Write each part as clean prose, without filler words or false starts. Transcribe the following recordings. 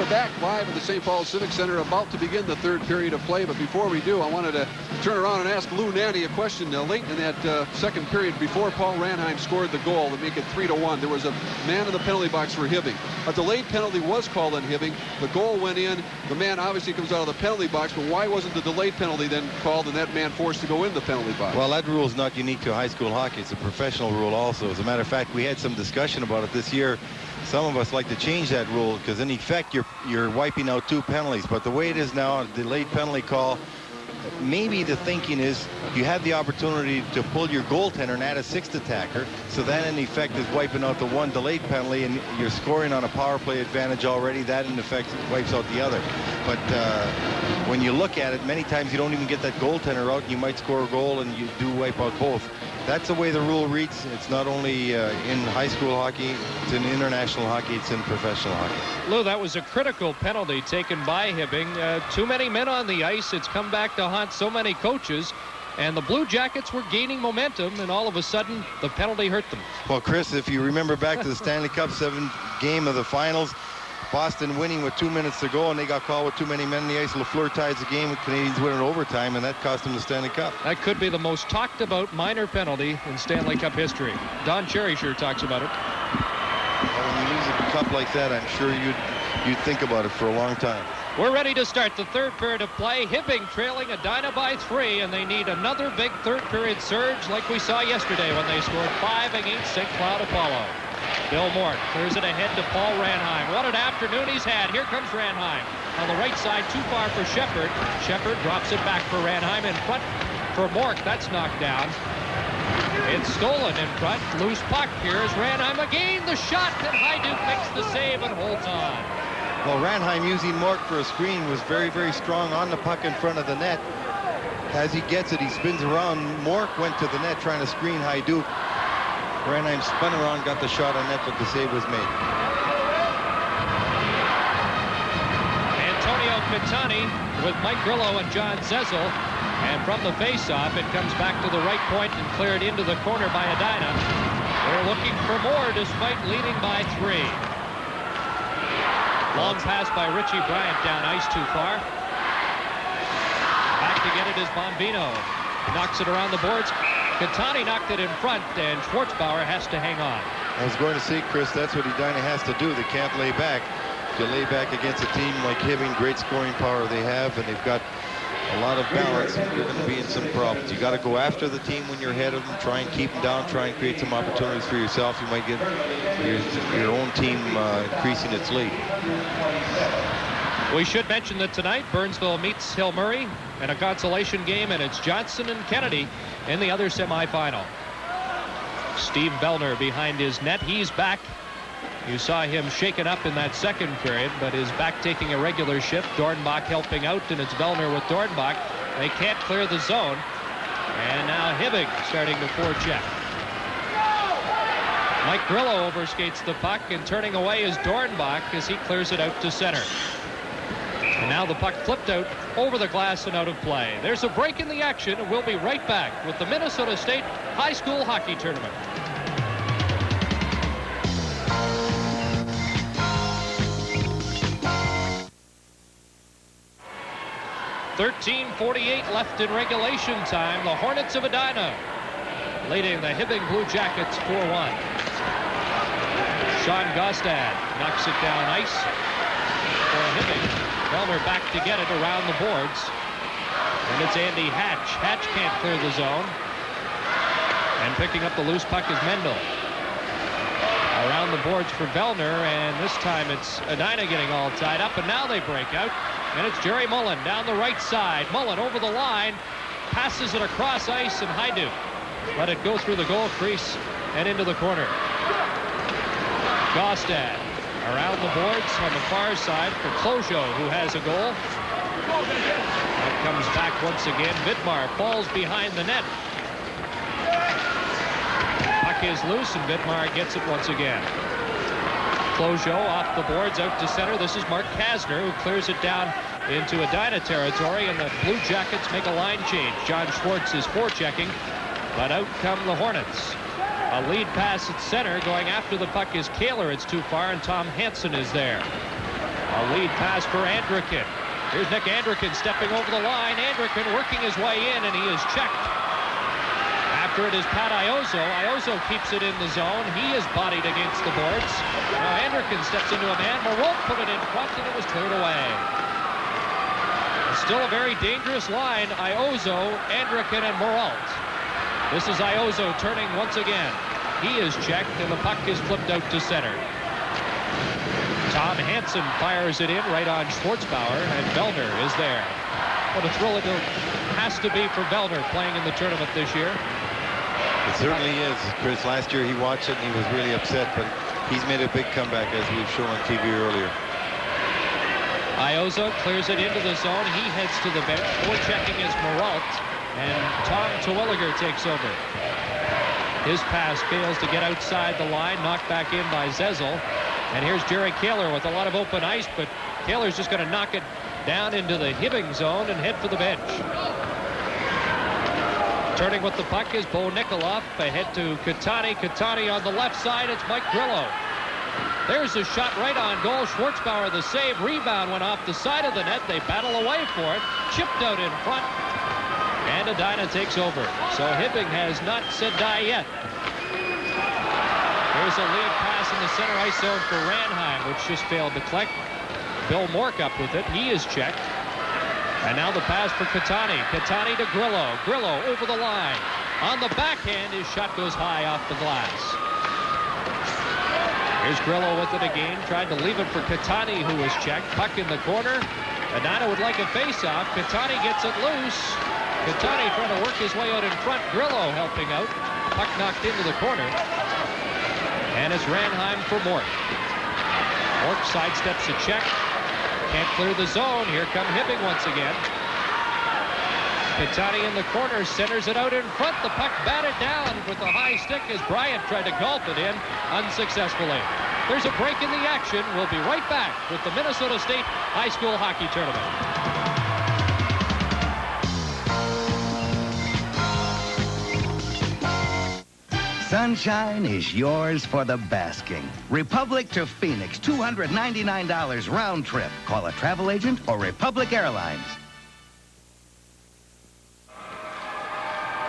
back live at the St. Paul Civic Center, about to begin the third period of play. But before we do, I wanted to turn around and ask Lou Nanny a question. Late in that second period, before Paul Ranheim scored the goal to make it 3-1, there was a man in the penalty box for Hibbing. A delayed penalty was called on Hibbing. The goal went in. The man obviously comes out of the penalty box, but why wasn't the delayed penalty then called and that man forced to go in the penalty box? Well, that rule is not unique to high school hockey. It's a professional rule also. As a matter of fact, we had some discussion about it this year. Some of us like to change that rule because in effect you're wiping out 2 penalties. But the way it is now, a delayed penalty call, maybe the thinking is you have the opportunity to pull your goaltender and add a 6th attacker. So that in effect is wiping out the 1 delayed penalty, and you're scoring on a power play advantage already. That in effect wipes out the other. But when you look at it, many times you don't even get that goaltender out. You might score a goal and you do wipe out both. That's the way the rule reads. It's not only in high school hockey, it's in international hockey, it's in professional hockey. Lou, that was a critical penalty taken by Hibbing. Too many men on the ice. It's come back to haunt so many coaches. And the Blue Jackets were gaining momentum, and all of a sudden, the penalty hurt them. Well, Chris, if you remember back to the Stanley Cup 7th game of the finals, Boston winning with 2 minutes to go, and they got called with too many men in the ice. Lafleur ties the game with Canadians winning overtime, and that cost them the Stanley Cup. That could be the most talked about minor penalty in Stanley Cup history. Don Cherry sure talks about it. Well, when you lose a cup like that, I'm sure you'd think about it for a long time. We're ready to start the third period of play. Hibbing trailing Edina by 3, and they need another big third period surge like we saw yesterday when they scored 5 against St. Cloud Apollo. Bill Mort clears it ahead to Paul Ranheim. What an afternoon he's had. Here comes Ranheim. On the right side, too far for Shepard. Shepard drops it back for Ranheim. In front for Mort. That's knocked down. It's stolen in front. Loose puck. Here's Ranheim again. The shot, and Hajduk makes the save and holds on. Well, Ranheim using Mort for a screen was very, very strong on the puck in front of the net. As he gets it, he spins around. Mort went to the net trying to screen Hajduk. Ranheim spun around, got the shot on net, but the save was made. Antonio Catani with Mike Grillo and John Zezel. And from the face-off, it comes back to the right point and cleared into the corner by Edina. They're looking for more despite leading by 3. Long pass by Richie Bryant down ice too far. Back to get it is Bombino. Knocks it around the boards. Catani knocked it in front, and Schwartzbauer has to hang on. I was going to say, Chris, that's what Edina has to do. They can't lay back. If you lay back against a team like Hibbing, great scoring power they have, and they've got a lot of balance, you're going to be in some problems. You got to go after the team when you're ahead of them, try and keep them down, try and create some opportunities for yourself. You might get your own team increasing its lead. We should mention that tonight Burnsville meets Hill Murray in a consolation game, and it's Johnson and Kennedy in the other semifinal. Steve Bellner behind his net. He's back. You saw him shaken up in that second period, but is back taking a regular shift. Dornbach helping out, and it's Bellner with Dornbach. They can't clear the zone. And now Hibbing starting to forecheck. Mike Grillo overskates the puck, and turning away is Dornbach as he clears it out to center. And now the puck flipped out over the glass and out of play. There's a break in the action, and we'll be right back with the Minnesota State High School Hockey Tournament. .13:48 left in regulation time. The Hornets of Edina leading the Hibbing Blue Jackets 4-1. Sean Gostad knocks it down ice for Hibbing. Bellner back to get it around the boards. And it's Andy Hatch. Hatch can't clear the zone. And picking up the loose puck is Mendel. Around the boards for Bellner, and this time it's Edina getting all tied up, and now they break out. And it's Jerry Mullen down the right side. Mullen over the line, passes it across ice, and Hajduk let it go through the goal crease and into the corner. Gostad around the boards on the far side for Clojo, who has a goal. That comes back once again. Vidmar falls behind the net. Puck is loose, and Vidmar gets it once again. Clojo off the boards out to center. This is Mark Kasner, who clears it down into Edina territory, and the Blue Jackets make a line change. John Schwartz is forechecking, but out come the Hornets. A lead pass at center. Going after the puck is Kaler. It's too far, and Tom Hansen is there. A lead pass for Andrikin. Here's Nick Andrikin stepping over the line. Andrikin working his way in, and he is checked. After it is Pat Iozzo. Iozzo keeps it in the zone. He is bodied against the boards. Now Andrikin steps into a man. Maralt put it in front, and it was cleared away. Still a very dangerous line. Iozzo, Andrikin, and Maralt. This is Iozzo turning once again. He is checked, and the puck is flipped out to center. Tom Hansen fires it in right on Schwartzbauer, and Vellner is there. What a thrill it has to be for Vellner playing in the tournament this year. It certainly is, Chris. Last year he watched it and he was really upset, but he's made a big comeback as we've shown on TV earlier. Iozzo clears it into the zone. He heads to the bench. Forechecking is Maralt, and Tom Terwilliger takes over. His pass fails to get outside the line, knocked back in by Zezel. And here's Jerry Kaler with a lot of open ice, but Kaler's just going to knock it down into the Hibbing zone and head for the bench. Turning with the puck is Bo Nikolov. Ahead to Catani. Catani on the left side. It's Mike Grillo. There's a shot right on goal. Schwartzbauer the save. Rebound went off the side of the net. They battle away for it. Chipped out in front. And Edina takes over. So Hibbing has not said die yet. There's a lead pass in the center ice zone for Ranheim, which just failed to collect. Bill Mork up with it. He is checked. And now the pass for Catani. Catani to Grillo. Grillo over the line. On the backhand, his shot goes high off the glass. Here's Grillo with it again. Tried to leave it for Catani, who was checked. Puck in the corner. Edina would like a face-off. Catani gets it loose. Catani trying to work his way out in front. Grillo helping out. Puck knocked into the corner. And it's Ranheim for Mork. Mork sidesteps a check. Can't clear the zone. Here come Hibbing once again. Catani in the corner, centers it out in front. The puck batted down with a high stick as Bryant tried to gulp it in unsuccessfully. There's a break in the action. We'll be right back with the Minnesota State High School Hockey Tournament. Sunshine is yours for the basking. Republic to Phoenix, $299 round trip. Call a travel agent or Republic Airlines.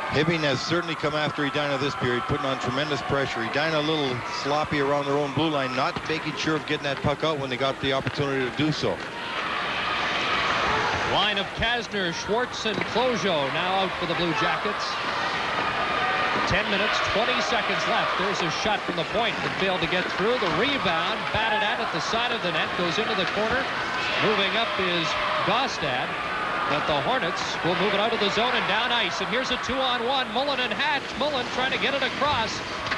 Hibbing has certainly come after Edina this period, putting on tremendous pressure. Edina a little sloppy around their own blue line, not making sure of getting that puck out when they got the opportunity to do so. Line of Kasner, Schwartz, and Clojo now out for the Blue Jackets. 10 minutes, 20 seconds left. There's a shot from the point that failed to get through. The rebound, batted at the side of the net, goes into the corner. Moving up is Gostad, but the Hornets will move it out of the zone and down ice. And here's a 2-on-1, Mullen and Hatch. Mullen trying to get it across.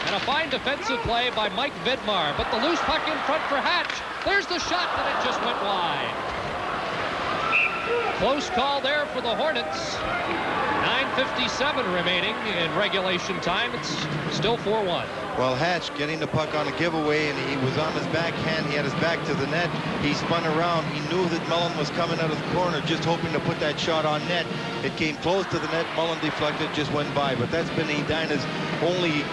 And a fine defensive play by Mike Vidmar, but the loose puck in front for Hatch. There's the shot, and it just went wide. Close call there for the Hornets. 9:57 remaining in regulation time. It's still 4-1. Well, Hatch getting the puck on a giveaway, and he was on his backhand. He had his back to the net. He spun around. He knew that Mullen was coming out of the corner, just hoping to put that shot on net. It came close to the net. Mullen deflected, just went by. But that's been Edina's only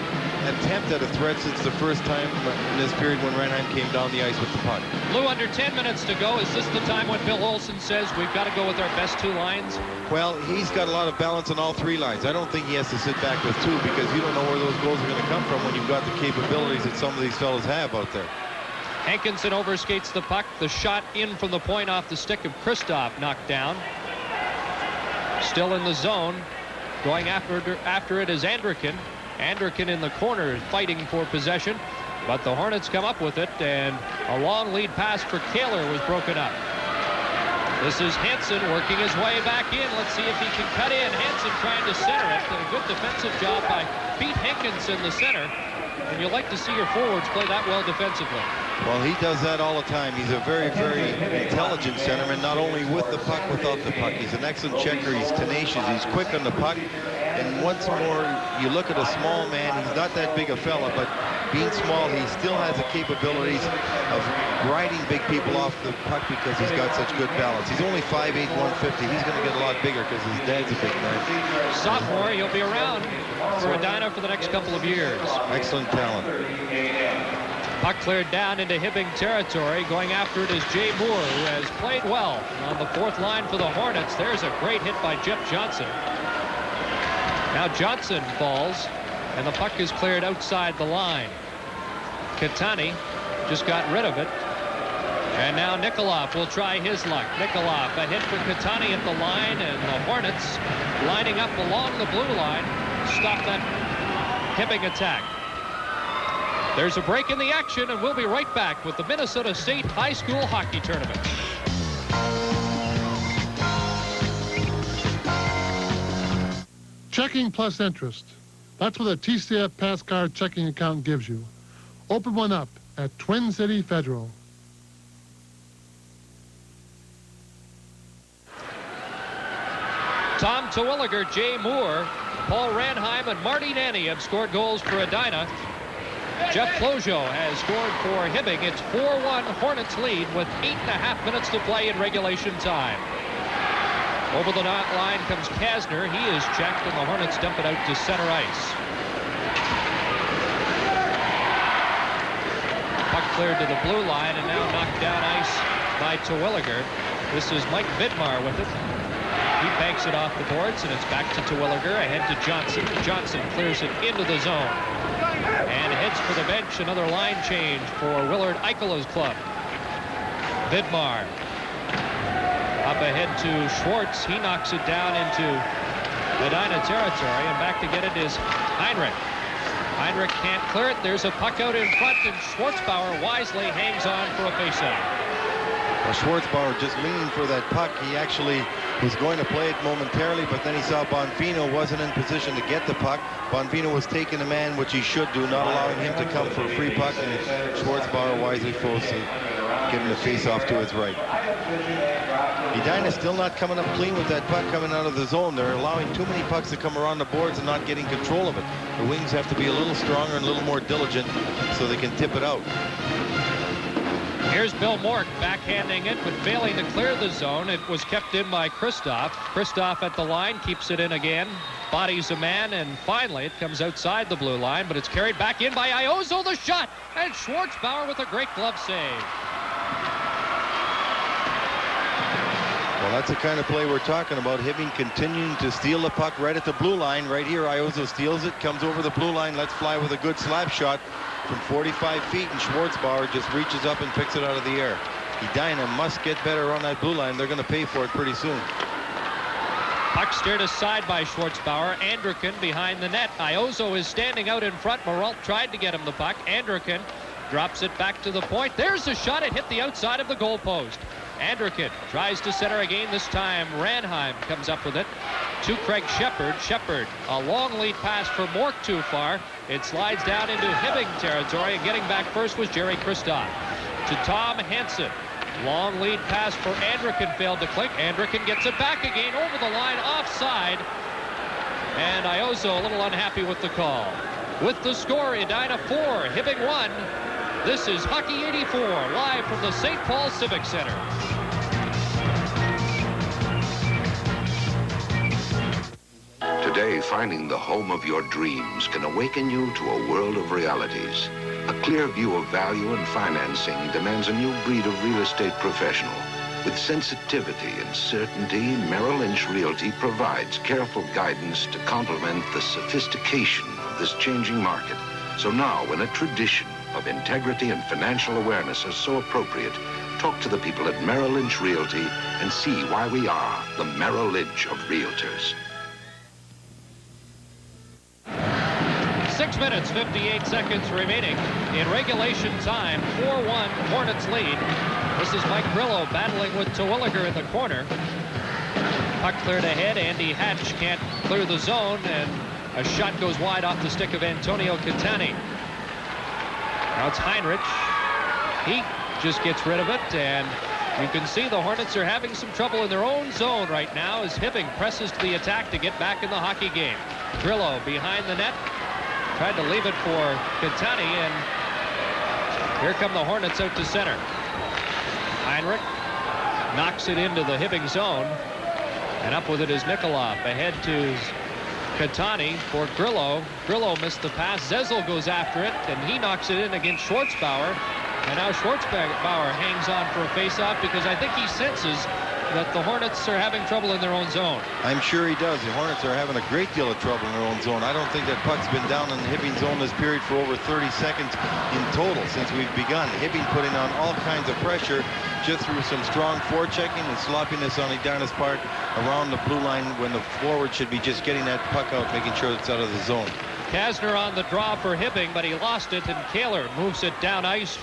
attempt at a threat since the first time in this period when Ranheim came down the ice with the puck. Lou, under 10 minutes to go. Is this the time when Bill Olsen says we've got to go with our best two lines? Well, he's got a lot of balance on all three lines. I don't think he has to sit back with two because you don't know where those goals are going to come from when you've got the capabilities that some of these fellas have out there. Hankinson overskates the puck. The shot in from the point off the stick of Kristoff knocked down. Still in the zone. Going after it is Andrikin. Andrikin in the corner fighting for possession, but the Hornets come up with it, and a long lead pass for Kaler was broken up. This is Hansen working his way back in. Let's see if he can cut in. Hansen trying to center it. A good defensive job by Pete Hankinson, the center. And you like to see your forwards play that well defensively. Well, he does that all the time. He's a very, very intelligent centerman, not only with the puck, without the puck. He's an excellent checker. He's tenacious. He's quick on the puck. And once more, you look at a small man. He's not that big a fella, but being small, he still has the capabilities of riding big people off the puck because he's got such good balance. He's only 5'8", 150. He's going to get a lot bigger because his dad's a big man. Sophomore, he'll be around for Edina for the next couple of years. Excellent talent. Puck cleared down into Hibbing territory. Going after it is Jay Moore, who has played well on the fourth line for the Hornets. There's a great hit by Jeff Johnson. Now Johnson falls, and the puck is cleared outside the line. Katani just got rid of it. And now Nikolov will try his luck. Nikolov, a hit for Katani at the line, and the Hornets lining up along the blue line. Stop that Hibbing attack. There's a break in the action, and we'll be right back with the Minnesota State High School Hockey Tournament. Checking plus interest. That's what a TCF Pass Card checking account gives you. Open one up at Twin City Federal. Tom Terwilliger, Jay Moore, Paul Ranheim, and Marty Nanny have scored goals for Edina. Jeff Flojo has scored for Hibbing. It's 4-1 Hornets lead with 8.5 minutes to play in regulation time. Over the line comes Kasner. He is checked, and the Hornets dump it out to center ice. Puck cleared to the blue line, and now knocked down ice by Terwilliger. This is Mike Vidmar with it. He banks it off the boards, and it's back to Terwilliger. Ahead to Johnson. Johnson clears it into the zone and heads for the bench. Another line change for Willard Eichela's club. Vidmar up ahead to Schwartz. He knocks it down into Edina territory, and back to get it is Heinrich. Heinrich can't clear it. There's a puck out in front, and Schwartzbauer wisely hangs on for a faceoff. Well, Schwartzbauer just leaning for that puck. He actually was going to play it momentarily, but then he saw Bonfino wasn't in position to get the puck. Bonfino was taking the man, which he should do, not allowing him to come for a free puck, and Schwartzbauer wisely forced to give him the face-off to his right. Edina still not coming up clean with that puck coming out of the zone. They're allowing too many pucks to come around the boards and not getting control of it. The wings have to be a little stronger and a little more diligent so they can tip it out. Here's Bill Mork backhanding it, but failing to clear the zone. It was kept in by Kristoff. Kristoff at the line, keeps it in again, bodies a man, and finally it comes outside the blue line, but it's carried back in by Iozzo. The shot, and Schwartzbauer with a great glove save. Well, that's the kind of play we're talking about. Hibbing continuing to steal the puck right at the blue line. Right here, Iozzo steals it, comes over the blue line, lets fly with a good slap shot from 45 feet, and Schwartzbauer just reaches up and picks it out of the air. Edina must get better on that blue line. They're going to pay for it pretty soon. Puck steered aside by Schwartzbauer. Anderkin behind the net. Iozzo is standing out in front. Moralt tried to get him the puck. Anderkin drops it back to the point. There's the shot. It hit the outside of the goal post. Anderkin tries to center again. This time Ranheim comes up with it to Craig Shepard. Shepard, a long lead pass for Mork too far. It slides down into Hibbing territory, and getting back first was Jerry Kristoff. To Tom Hansen. Long lead pass for Anderkin, failed to click. Anderkin gets it back again over the line, offside. And Iozzo a little unhappy with the call. With the score, Edina 4, Hibbing 1. This is Hockey 84, live from the St. Paul Civic Center. Today, finding the home of your dreams can awaken you to a world of realities. A clear view of value and financing demands a new breed of real estate professional. With sensitivity and certainty, Merrill Lynch Realty provides careful guidance to complement the sophistication of this changing market. So now, when a tradition of integrity and financial awareness are so appropriate, talk to the people at Merrill Lynch Realty and see why we are the Merrill Lynch of Realtors. 6 minutes, 58 seconds remaining in regulation time. 4-1 Hornets lead. This is Mike Grillo battling with Terwilliger in the corner. Puck cleared ahead. Andy Hatch can't clear the zone, and a shot goes wide off the stick of Antonio Catani. Now it's Heinrich. He just gets rid of it, and you can see the Hornets are having some trouble in their own zone right now as Hibbing presses to the attack to get back in the hockey game. Grillo behind the net. Tried to leave it for Catani, and here come the Hornets out to center. Heinrich knocks it into the Hibbing zone, and up with it is Nikolov. Ahead to Catani for Grillo. Grillo missed the pass. Zezel goes after it, and he knocks it in against Schwartzbauer. And now Schwartzbauer hangs on for a face-off because I think he senses that the Hornets are having trouble in their own zone. I'm sure he does. The Hornets are having a great deal of trouble in their own zone. I don't think that puck's been down in the Hibbing zone this period for over 30 seconds in total since we've begun. Hibbing putting on all kinds of pressure just through some strong forechecking and sloppiness on Edina's part around the blue line when the forward should be just getting that puck out, making sure it's out of the zone. Kasner on the draw for Hibbing, but he lost it, and Kaler moves it down ice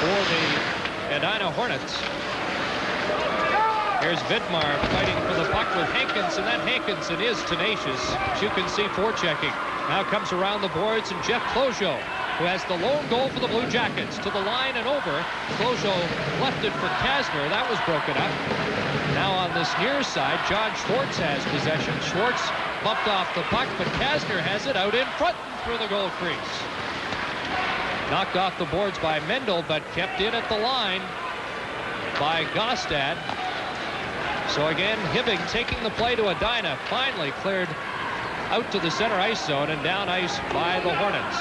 for the Edina Hornets. Here's Vidmar fighting for the puck with Hankinson. That Hankinson is tenacious, as you can see, forechecking. Now comes around the boards, and Jeff Clojo, who has the lone goal for the Blue Jackets, to the line and over. Clojo left it for Kasner. That was broken up. Now on this near side, John Schwartz has possession. Schwartz bumped off the puck, but Kasner has it out in front through the goal crease. Knocked off the boards by Mendel, but kept in at the line by Gostad. So again, Hibbing taking the play to Edina, finally cleared out to the center ice zone and down ice by the Hornets.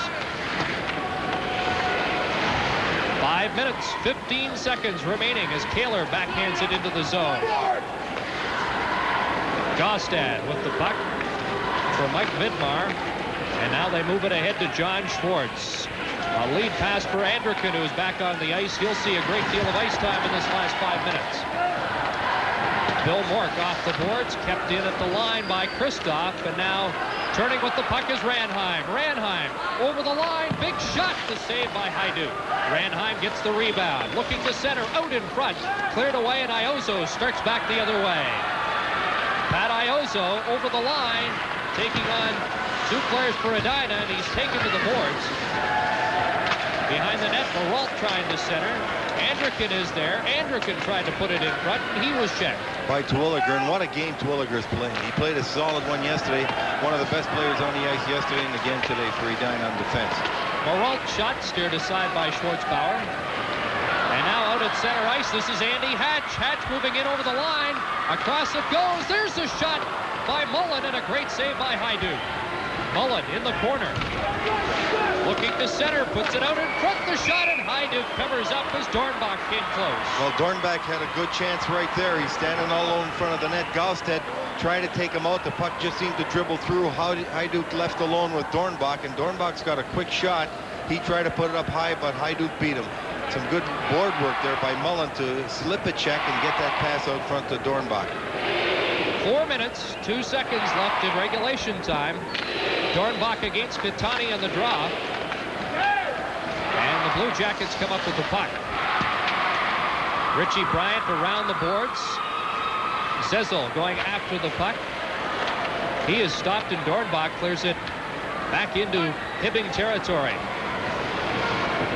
5 minutes, 15 seconds remaining as Kaler backhands it into the zone. Gostad with the puck for Mike Vidmar, and now they move it ahead to John Schwartz. A lead pass for Anderkin, who's back on the ice. He'll see a great deal of ice time in this last 5 minutes. Bill Mork off the boards, kept in at the line by Kristoff, and now turning with the puck is Ranheim. Ranheim over the line, big shot, the save by Hajduk. Ranheim gets the rebound, looking to center, out in front, cleared away, and Iozzo starts back the other way. Pat Iozzo over the line, taking on two players for Edina, and he's taken to the boards. Behind the net, Peralt trying to center. Anderkin is there. Anderkin tried to put it in front, and he was checked. By Terwilliger, and what a game Terwilliger is playing. He played a solid one yesterday. One of the best players on the ice yesterday, and again today for Edina on defense. Peralt shot steered aside by Schwartzbauer. And now out at center ice, this is Andy Hatch. Hatch moving in over the line. Across it goes. There's the shot by Mullen, and a great save by Hajduk. Mullen in the corner. Looking to center, puts it out in front, the shot, and Hajduk covers up as Dornbach came close. Well, Dornbach had a good chance right there. He's standing all alone in front of the net. Gausted trying to take him out. The puck just seemed to dribble through. Hajduk left alone with Dornbach, and Dornbach's got a quick shot. He tried to put it up high, but Hajduk beat him. Some good board work there by Mullen to slip a check and get that pass out front to Dornbach. 4 minutes, 2 seconds left in regulation time. Dornbach against Catani on the draw. And the Blue Jackets come up with the puck. Richie Bryant around the boards. Zezel going after the puck. He is stopped, and Dornbach clears it back into Hibbing territory.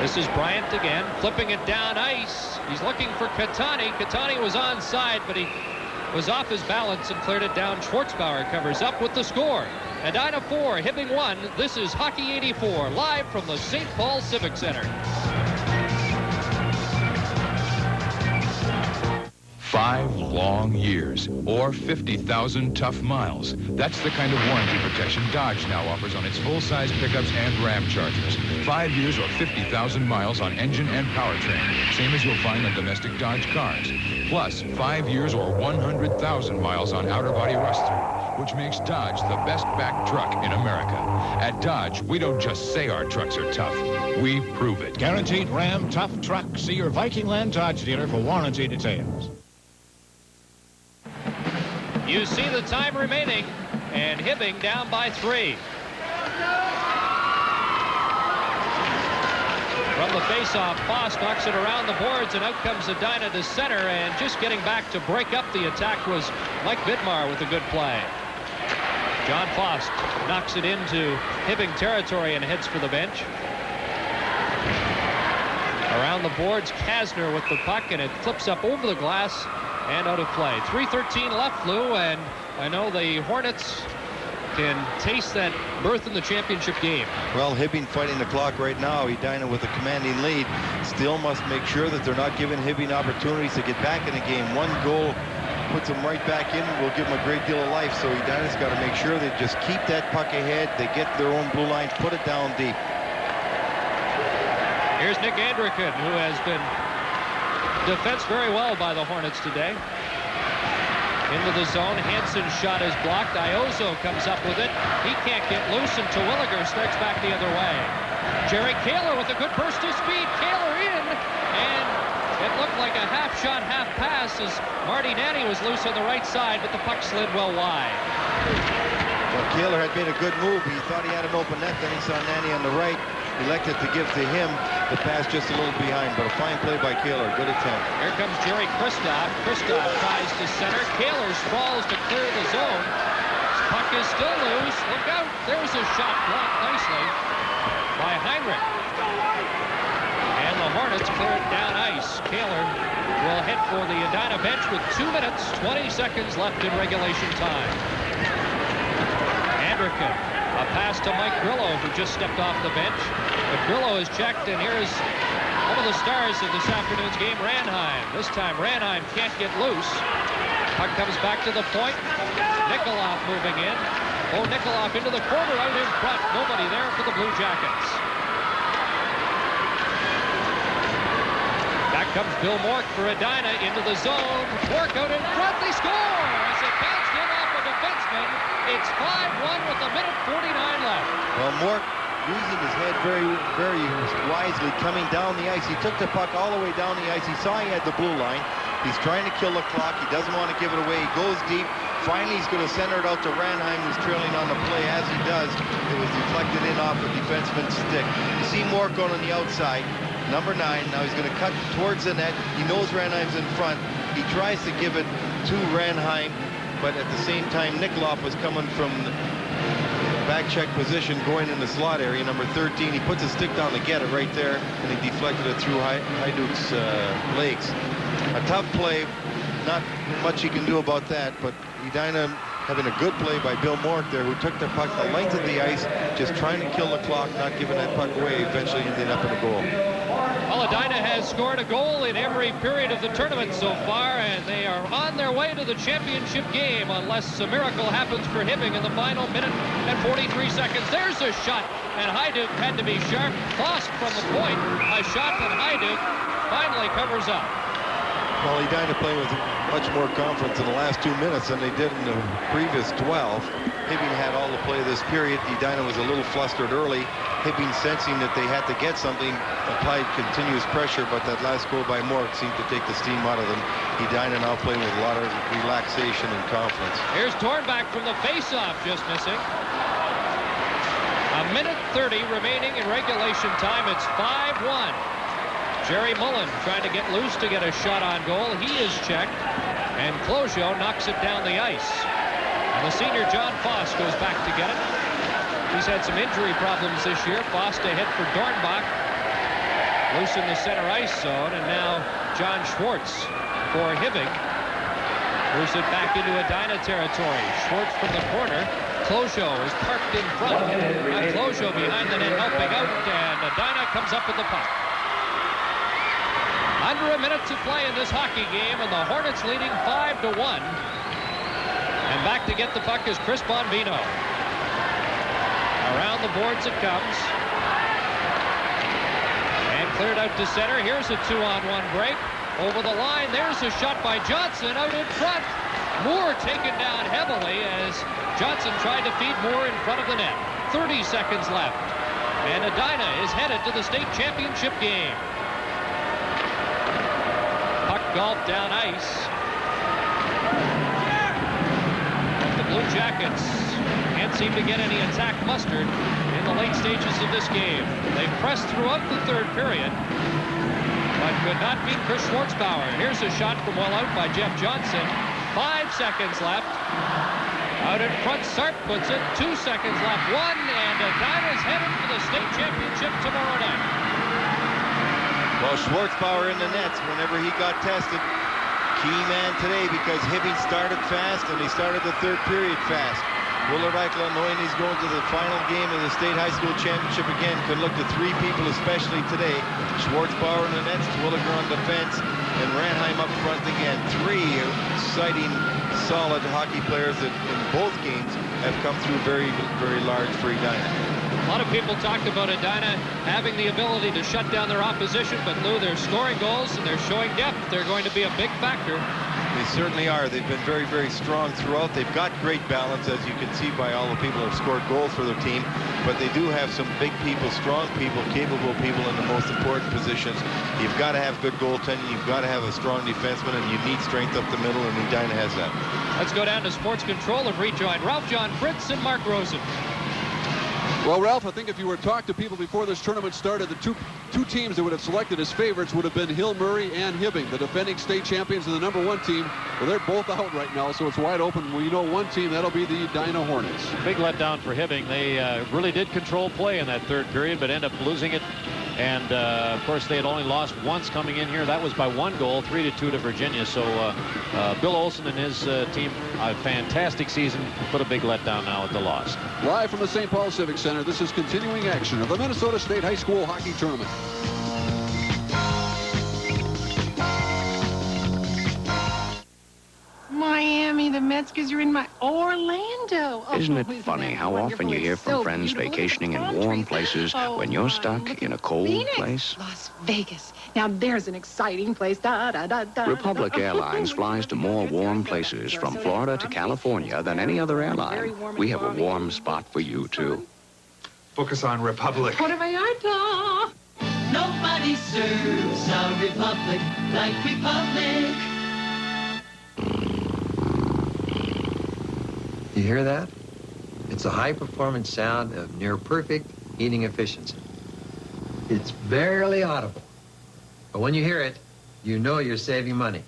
This is Bryant again, flipping it down ice. He's looking for Catani. Catani was onside, but he was off his balance and cleared it down. Schwartzbauer covers up with the score. Edina 4, Hibbing 1. This is Hockey 84, live from the St. Paul Civic Center. 5 long years, or 50,000 tough miles. That's the kind of warranty protection Dodge now offers on its full-size pickups and Ram Chargers. 5 years or 50,000 miles on engine and powertrain, same as you'll find on domestic Dodge cars. Plus, 5 years or 100,000 miles on outer body rust-through, which makes Dodge the best back truck in America. At Dodge, we don't just say our trucks are tough, we prove it. Guaranteed Ram Tough Truck. See your Viking Land Dodge dealer for warranty details. You see the time remaining, and Hibbing down by 3. From the face-off, Foss knocks it around the boards, and out comes Edina to center, and just getting back to break up the attack was Mike Vidmar with a good play. John Foss knocks it into Hibbing territory and heads for the bench. Around the boards, Kasner with the puck, and it flips up over the glass and out of play. 3:13 left, Lou, and I know the Hornets can taste that berth in the championship game. Well, Hibbing fighting the clock right now. Edina with a commanding lead. Still must make sure that they're not giving Hibbing opportunities to get back in the game. 1 goal puts them right back in. Will give them a great deal of life. So Edina's got to make sure they just keep that puck ahead. They get their own blue line, put it down deep. Here's Nick Andrikin, who has been defensed very well by the Hornets today. Into the zone. Hansen's shot is blocked. Iozo comes up with it. He can't get loose, and Terwilliger strikes back the other way. Jerry Kaler with a good burst of speed. Kaler in, and it looked like a half shot, half pass as Marty Nanny was loose on the right side, but the puck slid well wide. Well, Kaler had made a good move. He thought he had an open net. Then he saw Nanny on the right. Elected to give to him the pass just a little behind, but a fine play by Kaler. Good attempt. Here comes Jerry Kristoff. Kristoff tries to center. Kaler sprawls to clear the zone. This puck is still loose. Look out. There's a shot blocked nicely by Heinrich. And the Hornets clear it down ice. Kaler will head for the Edina bench with 2 minutes, 20 seconds left in regulation time. Andrikin. A pass to Mike Grillo, who just stepped off the bench. But Grillo is checked, and here's one of the stars of this afternoon's game, Ranheim. This time, Ranheim can't get loose. Puck comes back to the point. Nikolov moving in. Oh, Nikolov into the corner, out in front. Nobody there for the Blue Jackets. Back comes Bill Mork for Edina into the zone. Mork out in front. They score as it bounced in off a defenseman. It's 5-1 with a minute 49 left. Well, Mork using his head very, very wisely, coming down the ice. He took the puck all the way down the ice. He saw he had the blue line. He's trying to kill the clock. He doesn't want to give it away. He goes deep. Finally, he's going to center it out to Ranheim, who's trailing on the play. As he does, it was deflected in off a defenseman's stick. You see Mork going on the outside. Number 9. Now he's going to cut towards the net. He knows Ranheim's in front. He tries to give it to Ranheim, but at the same time, Nikolov was coming from the back check position, going in the slot area. Number 13, he puts his stick down to get it right there, and he deflected it through Hajduk's legs. A tough play. Not much he can do about that, but Edina having a good play by Bill Mork there, who took the puck the length of the ice, just trying to kill the clock, not giving that puck away, eventually ended up in a goal. Well, Edina has scored a goal in every period of the tournament so far, and they are on their way to the championship game unless a miracle happens for Hibbing in the final minute and 43 seconds. There's a shot, and Hajduk had to be sharp. Fosk from the point, a shot that Hajduk finally covers up. Well, Edina playing with much more confidence in the last 2 minutes than they did in the previous 12. Hibbing had all the play of this period. Edina was a little flustered early. Hibbing, sensing that they had to get something, applied continuous pressure, but that last goal by Mork seemed to take the steam out of them. Edina now playing with a lot of relaxation and confidence. Here's Tornback from the faceoff, just missing. A minute 30 remaining in regulation time. It's 5-1. Jerry Mullen trying to get loose to get a shot on goal. He is checked, and Closio knocks it down the ice. And the senior John Foss goes back to get it. He's had some injury problems this year. Foss to hit for Dornbach. Loose in the center ice zone, and now John Schwartz for Hibbing. Moves it back into Edina territory. Schwartz from the corner. Closio is parked in front. Now Closio behind the net helping out, and Edina comes up with the puck. Under a minute to play in this hockey game, and the Hornets leading 5-1. And back to get the puck is Chris Bonvino. Around the boards it comes. And cleared out to center. Here's a 2-on-1 break. Over the line, there's a shot by Johnson out in front. Moore taken down heavily as Johnson tried to feed Moore in front of the net. 30 seconds left. And Edina is headed to the state championship game. Puck golf down ice. The Blue Jackets can't seem to get any attack mustered in the late stages of this game. They pressed throughout the third period, but could not beat Chris Schwartzbauer. Here's a shot from well out by Jeff Johnson. 5 seconds left. Out in front, Sarp puts it. 2 seconds left. 1, and Edina's headed for the state championship tomorrow night. Well, Schwartzbauer in the nets whenever he got tested. Key man today because Hibbing started fast and he started the third period fast. Willard Eichler, knowing he's going to the final game of the state high school championship again, could look to three people especially today. Schwartzbauer in the nets, Twilliger on defense, and Ranheim up front again. Three exciting, solid hockey players that in both games have come through very, very large for Edina. A lot of people talked about Edina having the ability to shut down their opposition, but Lou, they're scoring goals and they're showing depth. They're going to be a big factor. They certainly are. They've been very, very strong throughout. They've got great balance, as you can see by all the people who have scored goals for their team. But they do have some big people, strong people, capable people in the most important positions. You've got to have good goaltending. You've got to have a strong defenseman, and you need strength up the middle, and Edina has that. Let's go down to sports control and rejoin Ralph John Fritz and Mark Rosen. Well, Ralph, I think if you were to talk to people before this tournament started, the two teams that would have selected as favorites would have been Hill Murray and Hibbing, the defending state champions and the #1 team. Well, they're both out right now, so it's wide open. Well, you know, one team, that'll be the Edina Hornets. Big letdown for Hibbing. They really did control play in that third period, but ended up losing it. And, of course, they had only lost once coming in here. That was by 1 goal, 3-2 to Virginia. So Bill Olson and his team, a fantastic season, put a big letdown now at the loss. Live from the St. Paul Civic Center, this is continuing action of the Minnesota State High School Hockey Tournament. Miami, the Mets, you're in my Orlando. Oh, isn't it funny how often you hear from friends vacationing in warm places when you're stuck in a cold place? Las Vegas. Now there's an exciting place. Da, da, da, da, Republic Airlines flies to more warm places from Florida to California than any other airline. We have a warm spot for you, too. Focus on Republic. Puerto Vallarta. Nobody serves our Republic like Republic. You hear that? It's a high-performance sound of near-perfect heating efficiency. It's barely audible, but when you hear it, you know you're saving money.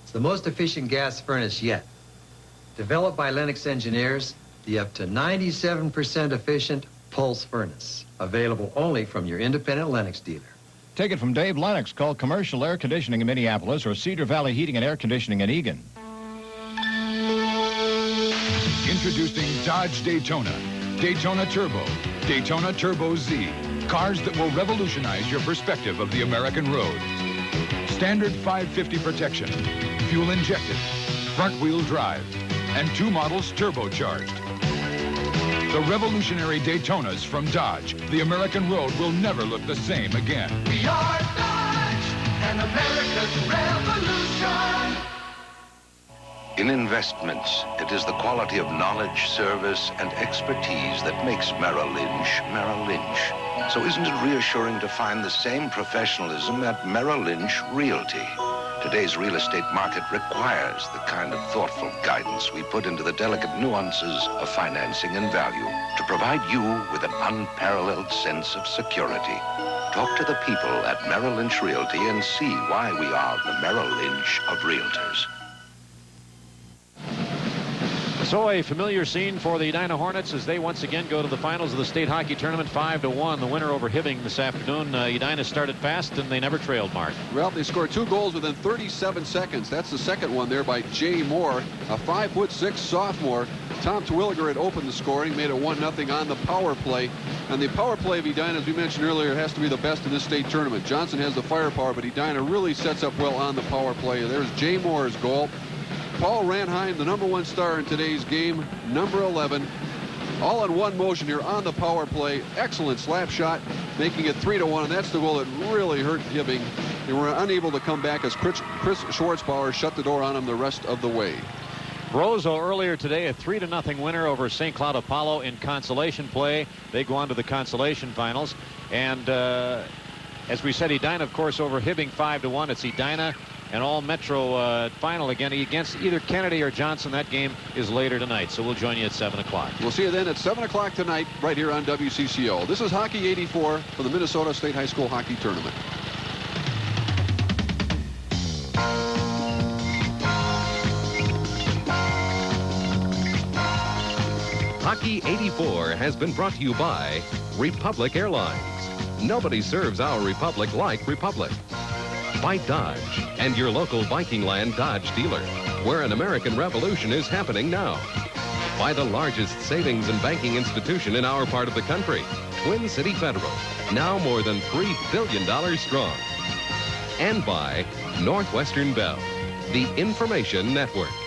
It's the most efficient gas furnace yet. Developed by Lennox engineers, the up to 97% efficient pulse furnace, available only from your independent Lennox dealer. Take it from Dave Lennox. Call Commercial Air Conditioning in Minneapolis or Cedar Valley Heating and Air Conditioning in Eagan. Introducing Dodge Daytona, Daytona Turbo, Daytona Turbo Z. Cars that will revolutionize your perspective of the American road. Standard 550 protection, fuel injected, front wheel drive, and 2 models turbocharged. The revolutionary Daytonas from Dodge. The American road will never look the same again. We are Dodge and America's revolution. In investments, it is the quality of knowledge, service, and expertise that makes Merrill Lynch Merrill Lynch. So isn't it reassuring to find the same professionalism at Merrill Lynch Realty? Today's real estate market requires the kind of thoughtful guidance we put into the delicate nuances of financing and value to provide you with an unparalleled sense of security. Talk to the people at Merrill Lynch Realty and see why we are the Merrill Lynch of realtors. So a familiar scene for the Edina Hornets as they once again go to the finals of the state hockey tournament, 5-1. The winner over Hibbing this afternoon. Edina started fast and they never trailed, Mark. Well, they scored 2 goals within 37 seconds. That's the second one there by Jay Moore, a 5'6" sophomore. Tom Twilliger had opened the scoring, made it 1-0 on the power play. And the power play of Edina, as we mentioned earlier, has to be the best in this state tournament. Johnson has the firepower, but Edina really sets up well on the power play. There's Jay Moore's goal. Paul Ranheim, the #1 star in today's game, number 11. All in one motion here on the power play. Excellent slap shot, making it 3-1. And that's the goal that really hurt Hibbing. They were unable to come back as Chris Schwartzbauer shut the door on him the rest of the way. Roseau earlier today, a 3-0 winner over St. Cloud Apollo in consolation play. They go on to the consolation finals. And as we said, Edina, of course, over Hibbing 5-1. It's Edina and all Metro final again against either Kennedy or Johnson. That game is later tonight, so we'll join you at 7 o'clock. We'll see you then at 7 o'clock tonight right here on WCCO. This is Hockey 84 for the Minnesota State High School Hockey Tournament. Hockey 84 has been brought to you by Republic Airlines. Nobody serves our Republic like Republic. By Dodge and your local Viking Land Dodge dealer, where an American revolution is happening now. By the largest savings and banking institution in our part of the country, Twin City Federal, now more than $3 billion strong. And by Northwestern Bell, the Information Network.